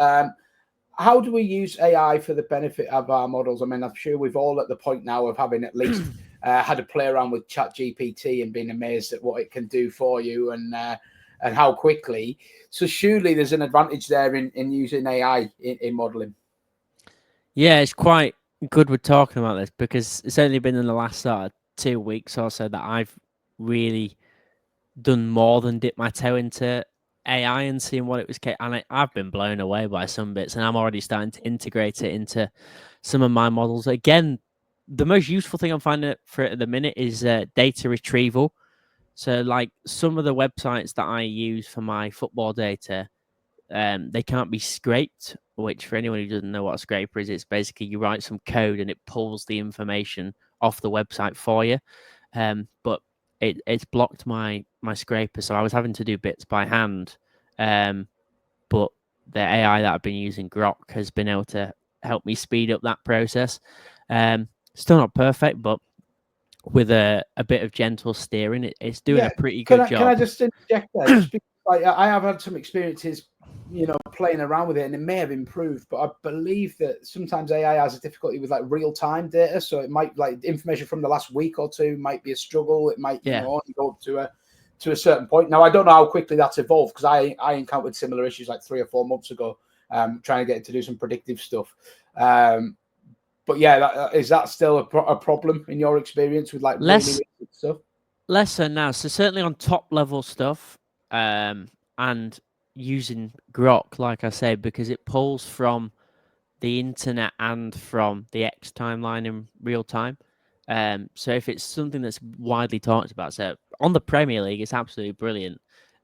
How do we use AI for the benefit of our models? I mean, I'm sure we've all at the point now of having at least had a play around with ChatGPT and been amazed at what it can do for you and how quickly. So surely there's an advantage there in using AI in modeling. Yeah, it's quite good we're talking about this, because it's only been in the last 2 weeks or so that I've really done more than dip my toe into AI and seeing what it was. And I've been blown away by some bits, and I'm already starting to integrate it into some of my models. Again, the most useful thing I'm finding for it at the minute is data retrieval. So, like, some of the websites that I use for my football data, they can't be scraped, which for anyone who doesn't know what a scraper is, it's basically you write some code and it pulls the information off the website for you. But it's blocked my scraper, so I was having to do bits by hand. But the AI that I've been using, Grok, has been able to help me speed up that process. Still not perfect, but with a bit of gentle steering, it's doing a pretty good job. Can I just interject there? Just because, I have had some experiences, playing around with it, and it may have improved, but I believe that sometimes AI has a difficulty with like real-time data. So it might, like, information from the last week or two might be a struggle. It might, only go up to a certain point. Now, I don't know how quickly that's evolved, because I encountered similar issues like 3 or 4 months ago, trying to get it to do some predictive stuff. But yeah, is that still a problem in your experience with like really stuff? Less so now. So certainly on top level stuff, and using Grok, like I said, because it pulls from the internet and from the X timeline in real time. So if it's something that's widely talked about, so on the Premier League, it's absolutely brilliant.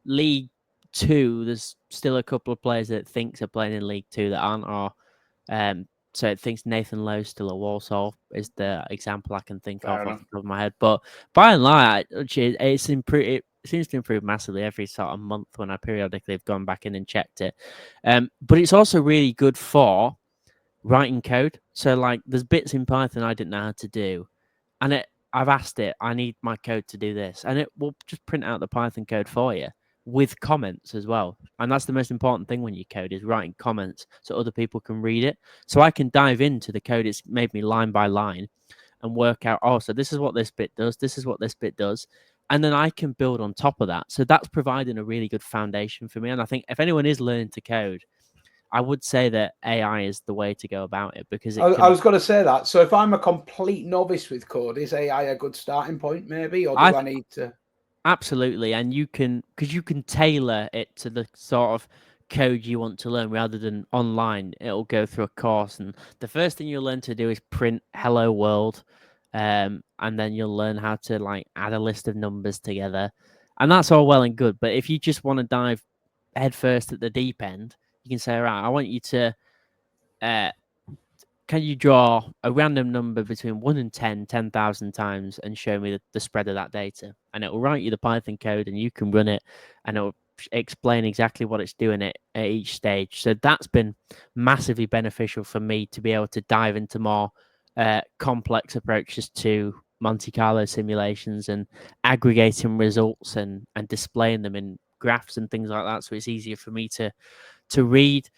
League Two, there's still a couple of players that thinks are playing in League Two that aren't, or so it thinks Nathan Lowe's still at Walsall is the example I can think of off the top of my head. But by and large, it's improved. It seems to improve massively every sort of month when I periodically have gone back in and checked it. But it's also really good for writing code. So, like, there's bits in Python I didn't know how to do, and I've asked it, I need my code to do this, and it will just print out the Python code for you. with comments as well. And that's the most important thing when you code, is writing comments so other people can read it. So I can dive into the code it's made me line by line and work out, oh, so this is what this bit does, this is what this bit does. And then I can build on top of that. So that's providing a really good foundation for me. And I think if anyone is learning to code, I would say that AI is the way to go about it, because I was going to say that. So if I'm a complete novice with code, is AI a good starting point, maybe, or do I need to? Absolutely, and you can, because you can tailor it to the sort of code you want to learn rather than online. It'll go through a course, and the first thing you'll learn to do is print "Hello World," and then you'll learn how to like add a list of numbers together, and that's all well and good. But if you just want to dive headfirst at the deep end, you can say, "Right, I want you to." Can you draw a random number between 1 and 10,000 times and show me the spread of that data? And it will write you the Python code, and you can run it, and it will explain exactly what it's doing at each stage. So that's been massively beneficial for me to be able to dive into more complex approaches to Monte Carlo simulations and aggregating results and displaying them in graphs and things like that. So it's easier for me to read.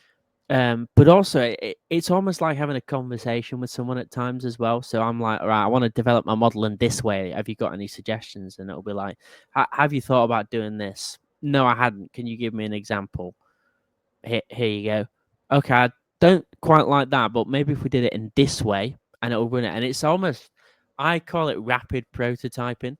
But also, it's almost like having a conversation with someone at times as well. So I'm like, all right, I want to develop my model in this way. Have you got any suggestions? And it'll be like, have you thought about doing this? No, I hadn't. Can you give me an example? Here you go. Okay, I don't quite like that, but maybe if we did it in this way, and it'll run it. And it's almost, I call it rapid prototyping.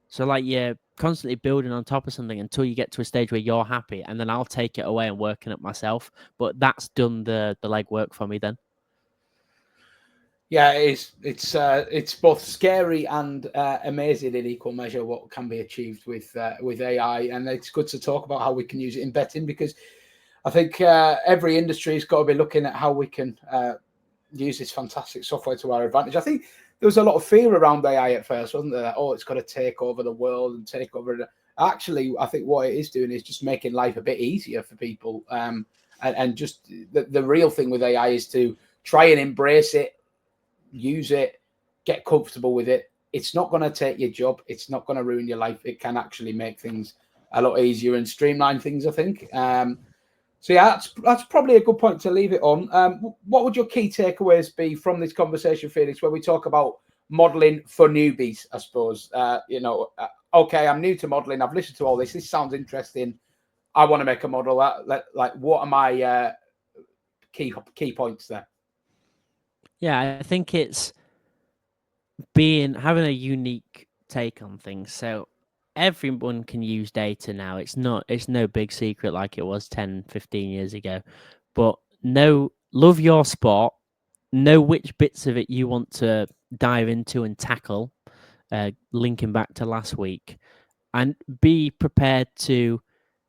So like you're constantly building on top of something until you get to a stage where you're happy, and then I'll take it away and work on it myself. But that's done the legwork for me then. Yeah, it's both scary and amazing in equal measure what can be achieved with AI, and it's good to talk about how we can use it in betting, because I think every industry's got to be looking at how we can use this fantastic software to our advantage. I think there was a lot of fear around AI at first, wasn't there? Oh, it's got to take over the world and take over. Actually, I think what it is doing is just making life a bit easier for people. And just the real thing with AI is to try and embrace it, use it, get comfortable with it. It's not going to take your job. It's not going to ruin your life. It can actually make things a lot easier and streamline things, I think. So yeah, that's probably a good point to leave it on. What would your key takeaways be from this conversation, Felix, where we talk about modeling for newbies, I suppose? Okay, I'm new to modeling. I've listened to all this. This sounds interesting. I want to make a model. Like, what are my key points there? Yeah, I think it's having a unique take on things. So everyone can use data now. It's no big secret like it was 10, 15 years ago. But love your sport, know which bits of it you want to dive into and tackle, linking back to last week, and be prepared to,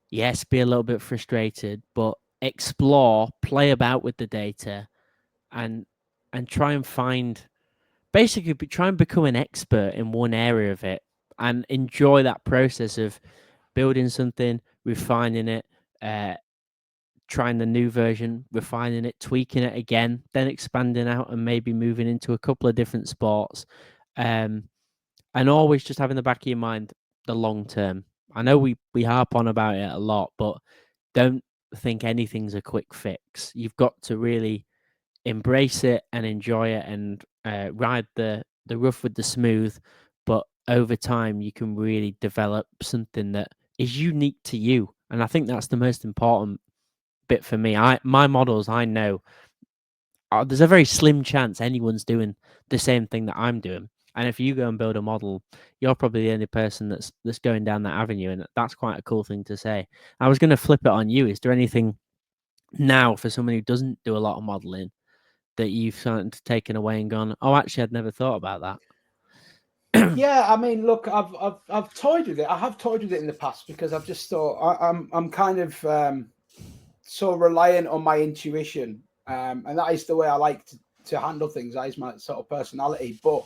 yes, be a little bit frustrated, but explore, play about with the data, and try and basically try and become an expert in one area of it, and enjoy that process of building something, refining it, trying the new version, refining it, tweaking it again, then expanding out and maybe moving into a couple of different sports. And always just having the back of your mind the long term. I know we harp on about it a lot, but don't think anything's a quick fix. You've got to really embrace it and enjoy it, and ride the rough with the smooth. But over time, you can really develop something that is unique to you. And I think that's the most important bit for me. My models, I know there's a very slim chance anyone's doing the same thing that I'm doing. And if you go and build a model, you're probably the only person that's going down that avenue, and that's quite a cool thing to say. I was going to flip it on you. Is there anything now for someone who doesn't do a lot of modeling that you've started to taken away and gone, oh, actually, I'd never thought about that? Yeah, I mean, look, I've toyed with it. I have toyed with it in the past because I've just thought I'm kind of so reliant on my intuition, and that is the way I like to handle things. That is my sort of personality. But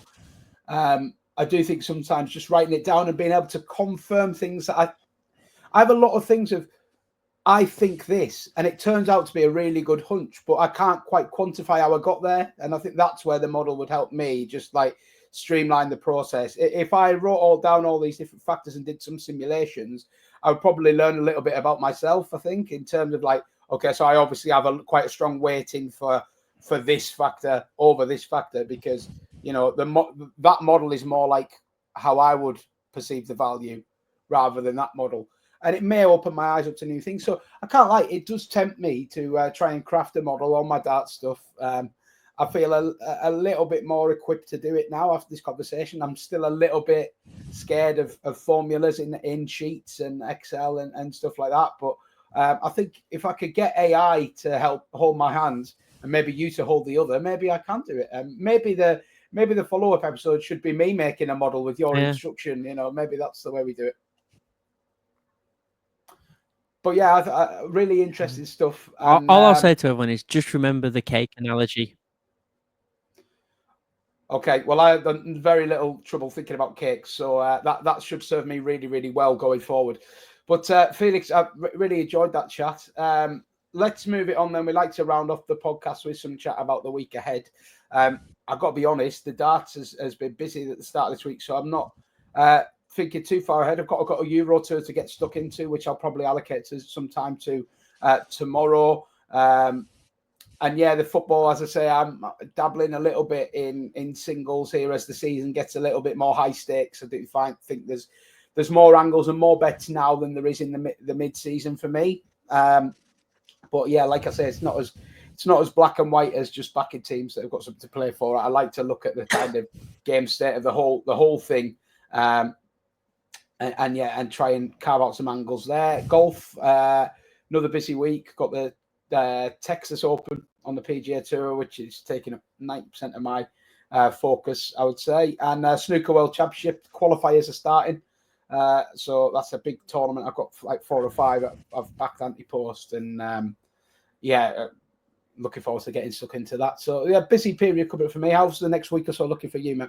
I do think sometimes just writing it down and being able to confirm things that I have a lot of things of, I think this, and it turns out to be a really good hunch, but I can't quite quantify how I got there. And I think that's where the model would help me, just like streamline the process. If I wrote all down all these different factors and did some simulations, I would probably learn a little bit about myself, I think, in terms of like, okay, so I obviously have quite a strong weighting for this factor over this factor, because, you know, that model is more like how I would perceive the value rather than that model. And it may open my eyes up to new things. So I can't lie, it does tempt me to try and craft a model on my dart stuff. I feel a little bit more equipped to do it now after this conversation. I'm still a little bit scared of formulas in Sheets and Excel and stuff like that. But I think if I could get AI to help hold my hand and maybe you to hold the other, maybe I can do it. Maybe the follow-up episode should be me making a model with your instruction. You know, maybe that's the way we do it. But yeah, I really interesting stuff. And, all I'll say to everyone is just remember the cake analogy. Okay, well, I have very little trouble thinking about cakes, so that should serve me really, really well going forward. But Felix, I really enjoyed that chat. Let's move it on then. We like to round off the podcast with some chat about the week ahead. I've got to be honest, the darts has been busy at the start of this week, so I'm not thinking too far ahead. I've got a Euro tour to get stuck into, which I'll probably allocate to some time to tomorrow. And yeah, the football, as I say, I'm dabbling a little bit in singles here as the season gets a little bit more high stakes. I do think there's more angles and more bets now than there is in the mid season for me. But yeah, like I say, it's not as black and white as just backing teams that have got something to play for. I like to look at the kind of game state of the whole thing, and try and carve out some angles there. Golf, another busy week. Got the Texas Open on the PGA Tour, which is taking up 90% of my focus, I would say. And Snooker World Championship qualifiers are starting. So that's a big tournament. I've got like 4 or 5 I've backed anti-post. And looking forward to getting stuck into that. So yeah, busy period coming up for me. How's the next week or so looking for you, mate?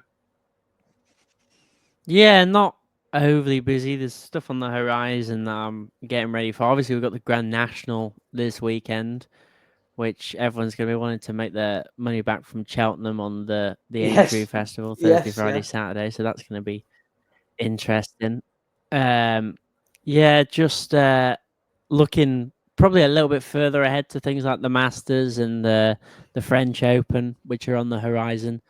Yeah, not overly busy. There's stuff on the horizon that I'm getting ready for. Obviously, we've got the Grand National this weekend, which everyone's going to be wanting to make their money back from Cheltenham on the Aintree Festival Thursday, Friday, Saturday. So that's going to be interesting. Just looking probably a little bit further ahead to things like the Masters and the French Open, which are on the horizon.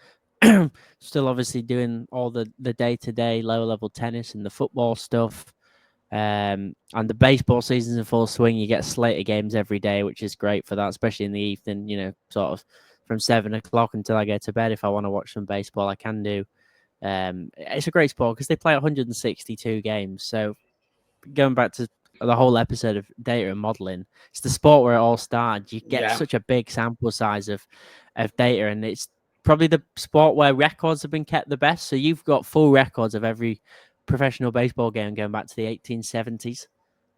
Still obviously doing all the day-to-day lower level tennis and the football stuff. And the baseball season's in full swing. You get a slate of games every day, which is great for that, especially in the evening, you know, sort of from 7 o'clock until I go to bed. If I want to watch some baseball, I can do. It's a great sport because they play 162 games. So going back to the whole episode of data and modeling, it's the sport where it all started. You get such a big sample size of data, and it's probably the sport where records have been kept the best. So you've got full records of every professional baseball game going back to the 1870s.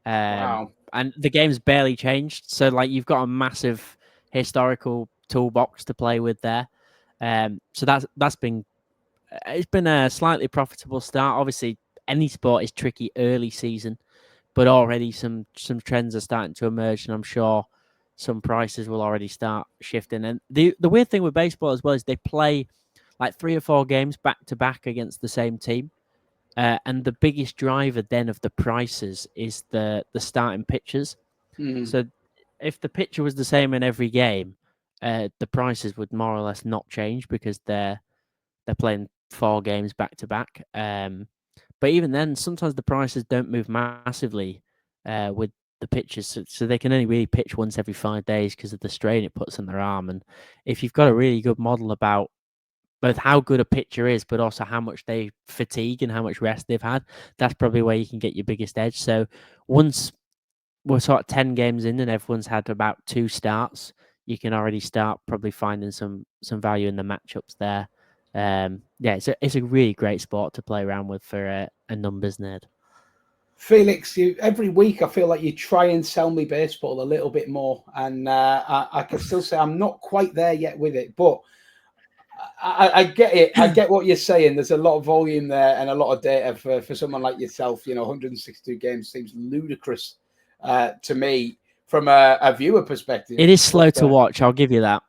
Wow. And the game's barely changed. So like you've got a massive historical toolbox to play with there. So that's been it's been a slightly profitable start. Obviously, any sport is tricky early season, but already some trends are starting to emerge, and I'm sure some prices will already start shifting. And the weird thing with baseball as well is they play like 3 or 4 games back to back against the same team. And the biggest driver then of the prices is the starting pitchers. So if the pitcher was the same in every game, the prices would more or less not change because they're playing 4 games back to back. But even then, sometimes the prices don't move massively with the pitchers, so they can only really pitch once every 5 days because of the strain it puts on their arm. And if you've got a really good model about both how good a pitcher is, but also how much they fatigue and how much rest they've had, that's probably where you can get your biggest edge. So once we're sort of 10 games in and everyone's had about 2 starts, you can already start probably finding some value in the matchups there. It's a really great sport to play around with for a numbers nerd. Felix, every week I feel like you try and sell me baseball a little bit more, and I can still say I'm not quite there yet with it, but I get it. I get what you're saying. There's a lot of volume there and a lot of data for someone like yourself. You know, 162 games seems ludicrous to me from a viewer perspective. It is slow to watch. I'll give you that.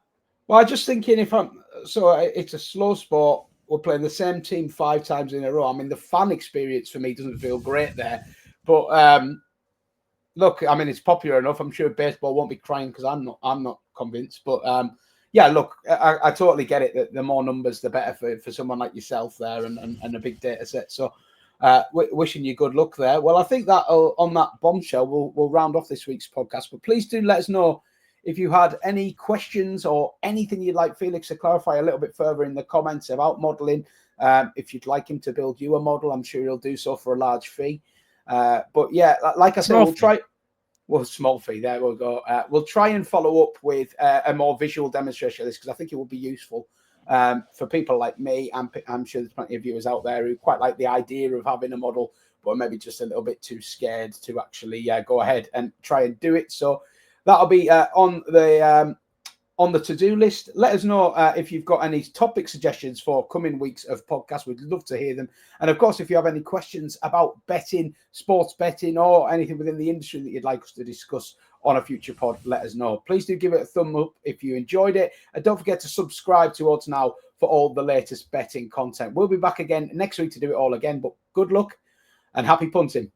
Well, I'm just thinking it's a slow sport. we're playing the same team 5 times in a row. I mean, the fan experience for me doesn't feel great there. But look, I mean, it's popular enough. I'm sure baseball won't be crying because I'm not convinced. But yeah, look, I totally get it that the more numbers, the better for someone like yourself there and a big data set. So wishing you good luck there. Well, I think that on that bombshell, we'll round off this week's podcast. But please do let us know if you had any questions or anything you'd like Felix to clarify a little bit further in the comments about modelling. If you'd like him to build you a model, I'm sure he'll do so for a large fee. But yeah, like I said, we'll try. Well, small fee. There we'll go. We'll try and follow up with a more visual demonstration of this because I think it will be useful for people like me. And I'm sure there's plenty of viewers out there who quite like the idea of having a model, but maybe just a little bit too scared to actually go ahead and try and do it. So that'll be on the to-do list. Let us know if you've got any topic suggestions for coming weeks of podcasts. We'd love to hear them. And of course, if you have any questions about betting, sports betting, or anything within the industry that you'd like us to discuss on a future pod, let us know. Please do give it a thumb up if you enjoyed it. And don't forget to subscribe to Odds Now for all the latest betting content. We'll be back again next week to do it all again, but good luck and happy punting.